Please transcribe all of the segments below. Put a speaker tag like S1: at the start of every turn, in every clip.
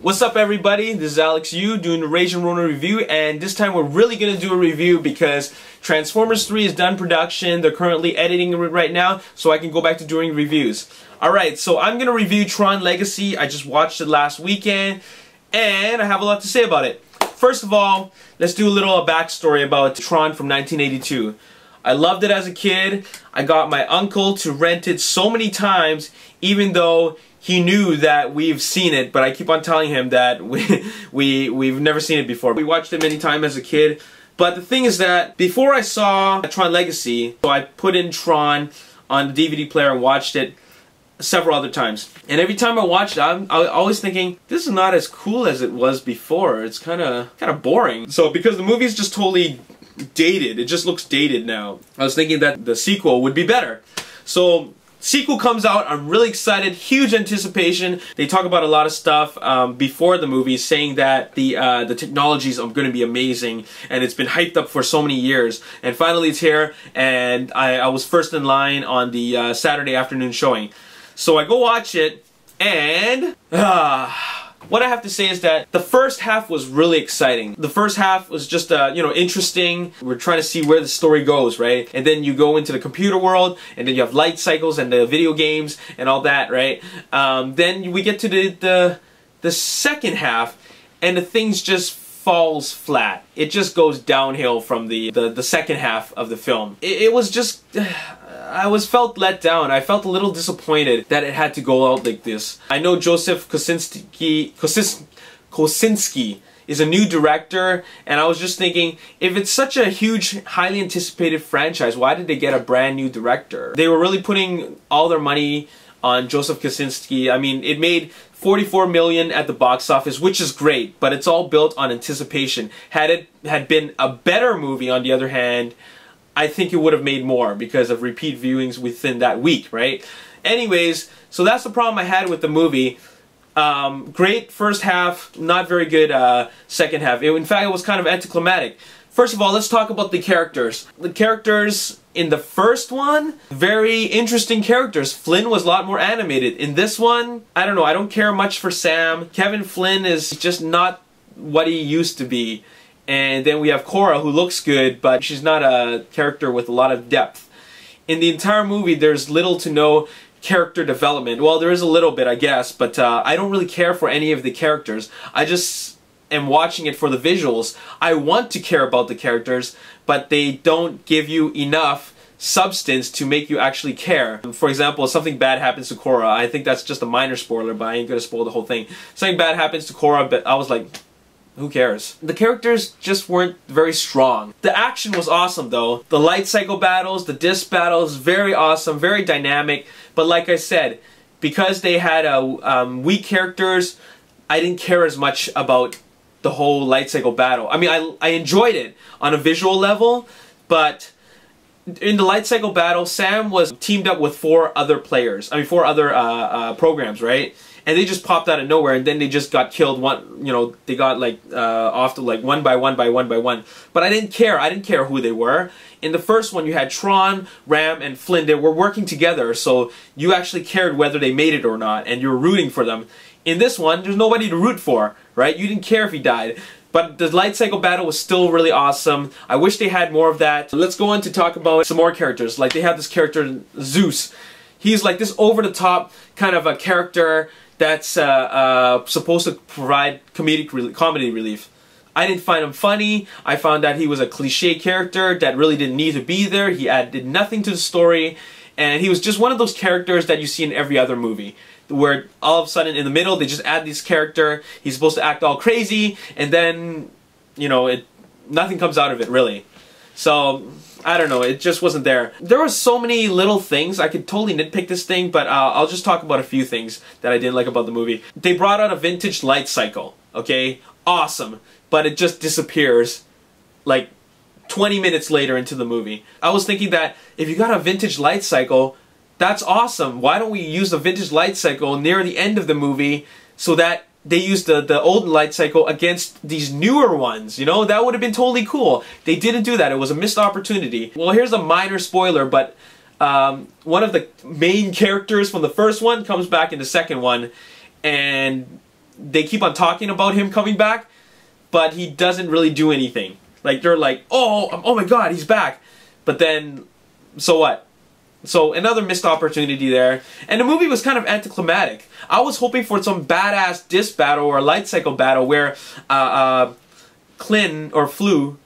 S1: What's up everybody, this is Alex Yu doing the Ragin Ronin review, and this time we're really going to do a review because Transformers 3 is done production. They're currently editing it right now, so I can go back to doing reviews. Alright, so I'm going to review Tron Legacy. I just watched it last weekend, and I have a lot to say about it. First of all, let's do a little backstory about Tron from 1982. I loved it as a kid. I got my uncle to rent it so many times, even though he knew that we've seen it, but I keep on telling him that we've never seen it before. We watched it many times as a kid, but the thing is that before I saw Tron Legacy, so I put in Tron on the DVD player and watched it several other times. And every time I watched it, I'm always thinking, this is not as cool as it was before. It's kind of boring. So because the movie is just totally dated, it just looks dated now, I was thinking that the sequel would be better. So sequel comes out, I'm really excited, huge anticipation. They talk about a lot of stuff before the movie, saying that the technologies are going to be amazing, and it's been hyped up for so many years. And finally it's here, and I was first in line on the Saturday afternoon showing. So I go watch it, and what I have to say is that the first half was really exciting. The first half was just, interesting. We're trying to see where the story goes, right? And then you go into the computer world, and then you have light cycles and the video games and all that, right? Then we get to the second half, and the things just falls flat. It just goes downhill from the second half of the film. It was just I felt let down. I felt a little disappointed that it had to go out like this. I know Joseph Kosinski is a new director, and I was just thinking, if it's such a huge, highly anticipated franchise, why did they get a brand new director? They were really putting all their money on Joseph Kosinski. I mean, it made $44 million at the box office, which is great, but it's all built on anticipation. Had it had been a better movie, on the other hand, I think it would have made more because of repeat viewings within that week, right? Anyways, so that's the problem I had with the movie. Great first half, not very good second half. In fact, it was kind of anticlimactic. First of all, let's talk about the characters. The characters in the first one, very interesting characters. Flynn was a lot more animated. In this one, I don't know, I don't care much for Sam. Kevin Flynn is just not what he used to be. And then we have Cora, who looks good, but she's not a character with a lot of depth. In the entire movie, there's little to no character development. Well, there is a little bit, I guess, but I don't really care for any of the characters. I just am watching it for the visuals. I want to care about the characters, but they don't give you enough substance to make you actually care. For example, if something bad happens to Cora, I think that's just a minor spoiler, but I ain't gonna spoil the whole thing. Something bad happens to Cora, but I was like, who cares? The characters just weren't very strong. The action was awesome though. The light cycle battles, the disc battles, very awesome, very dynamic. But like I said, because they had weak characters, I didn't care as much about the whole light cycle battle. I mean, I enjoyed it on a visual level, but in the light cycle battle, Sam was teamed up with four other programs, right? And they just popped out of nowhere, and then they just got killed. They got like off to like one by one. But I didn't care. I didn't care who they were. In the first one, you had Tron, Ram, and Flynn. They were working together, so you actually cared whether they made it or not, and you were rooting for them. In this one, there's nobody to root for, right? You didn't care if he died. But the light cycle battle was still really awesome. I wish they had more of that. Let's go on to talk about some more characters. Like, they have this character, Zeus. He's like this over-the-top kind of a character that's supposed to provide comedy relief. I didn't find him funny. I found that he was a cliche character that really didn't need to be there. He did nothing to the story, and he was just one of those characters that you see in every other movie, where all of a sudden in the middle they just add this character. He's supposed to act all crazy, and then nothing comes out of it really. So I don't know, it just wasn't there. There were so many little things. I could totally nitpick this thing, but I'll just talk about a few things that I didn't like about the movie. They brought out a vintage light cycle, okay? Awesome. But it just disappears like 20 minutes later into the movie. I was thinking that if you got a vintage light cycle, that's awesome. Why don't we use the vintage light cycle near the end of the movie so that they used the old light cycle against these newer ones, that would have been totally cool. They didn't do that. It was a missed opportunity. Well, here's a minor spoiler, but one of the main characters from the first one comes back in the second one, and they keep on talking about him coming back, but he doesn't really do anything. Like, they're like, oh my god, he's back. But then, so what? So another missed opportunity there. And the movie was kind of anticlimactic. I was hoping for some badass disc battle or light cycle battle where Clue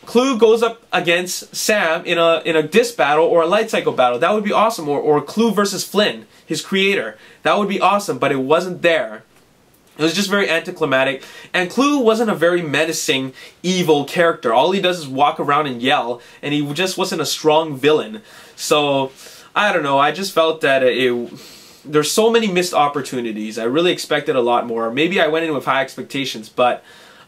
S1: Clue goes up against Sam in a disc battle or a light cycle battle. That would be awesome. Or Clue versus Flynn, his creator. That would be awesome, but it wasn't there. It was just very anticlimactic, and Clue wasn't a very menacing, evil character. All he does is walk around and yell, and he just wasn't a strong villain. So, I don't know, I just felt that there's so many missed opportunities. I really expected a lot more. Maybe I went in with high expectations, but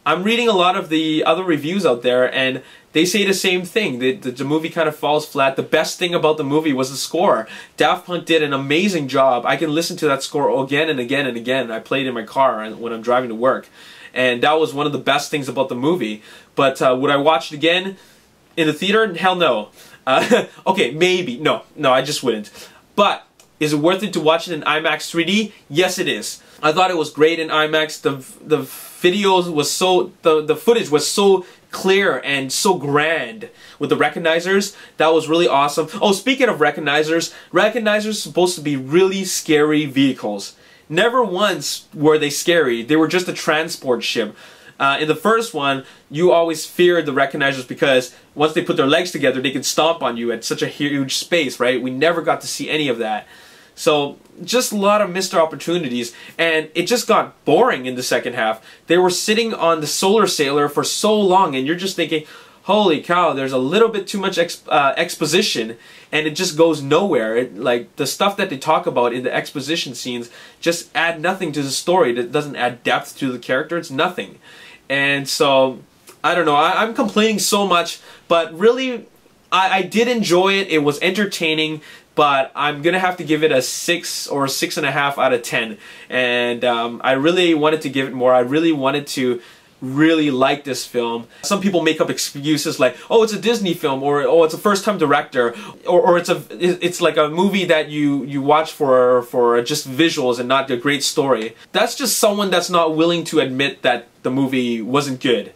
S1: I'm reading a lot of the other reviews out there, and they say the same thing. The movie kind of falls flat. The best thing about the movie was the score. Daft Punk did an amazing job. I can listen to that score again and again and again. I play it in my car when I'm driving to work. And that was one of the best things about the movie. But would I watch it again in the theater? Hell no. Okay, maybe. No, I just wouldn't. But is it worth it to watch it in IMAX 3D? Yes, it is. I thought it was great in IMAX. The videos was so... The footage was so clear and so grand with the recognizers. That was really awesome. Oh, speaking of recognizers are supposed to be really scary vehicles. Never once were they scary. They were just a transport ship. In the first one, you always feared the recognizers because once they put their legs together, they could stomp on you at such a huge space, right? We never got to see any of that. So, just a lot of missed opportunities, and it just got boring in the second half. They were sitting on the Solar Sailor for so long, and you're just thinking, holy cow, there's a little bit too much exposition, and it just goes nowhere. Like, the stuff that they talk about in the exposition scenes just add nothing to the story. It doesn't add depth to the character. It's nothing. And so, I don't know, I'm complaining so much, but really, I did enjoy it. It was entertaining. But I'm gonna have to give it a 6 or 6.5 out of 10. And I really wanted to give it more. I really wanted to really like this film. Some people make up excuses like, oh, it's a Disney film, or oh, it's a first-time director, or it's like a movie that you watch for just visuals and not a great story. That's just someone that's not willing to admit that the movie wasn't good.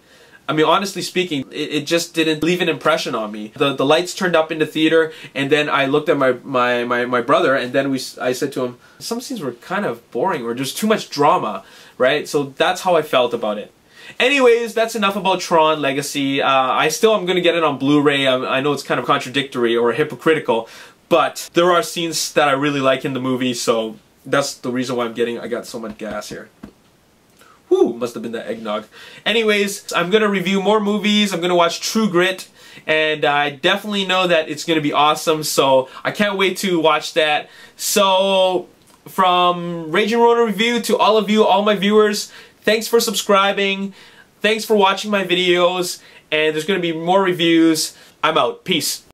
S1: I mean, honestly speaking, it just didn't leave an impression on me. The lights turned up in the theater, and then I looked at my brother, and then I said to him, some scenes were kind of boring, or there's too much drama, right? So that's how I felt about it. Anyways, that's enough about Tron Legacy. I'm gonna get it on Blu-ray. I know it's kind of contradictory or hypocritical, but there are scenes that I really like in the movie, so that's the reason why I got so much gas here. Whew, must have been the eggnog. Anyways, I'm gonna review more movies. I'm gonna watch True Grit, and I definitely know that it's gonna be awesome, so I can't wait to watch that. So, from Ragin Ronin Review to all of you, all my viewers, thanks for subscribing, thanks for watching my videos, and there's gonna be more reviews. I'm out. Peace.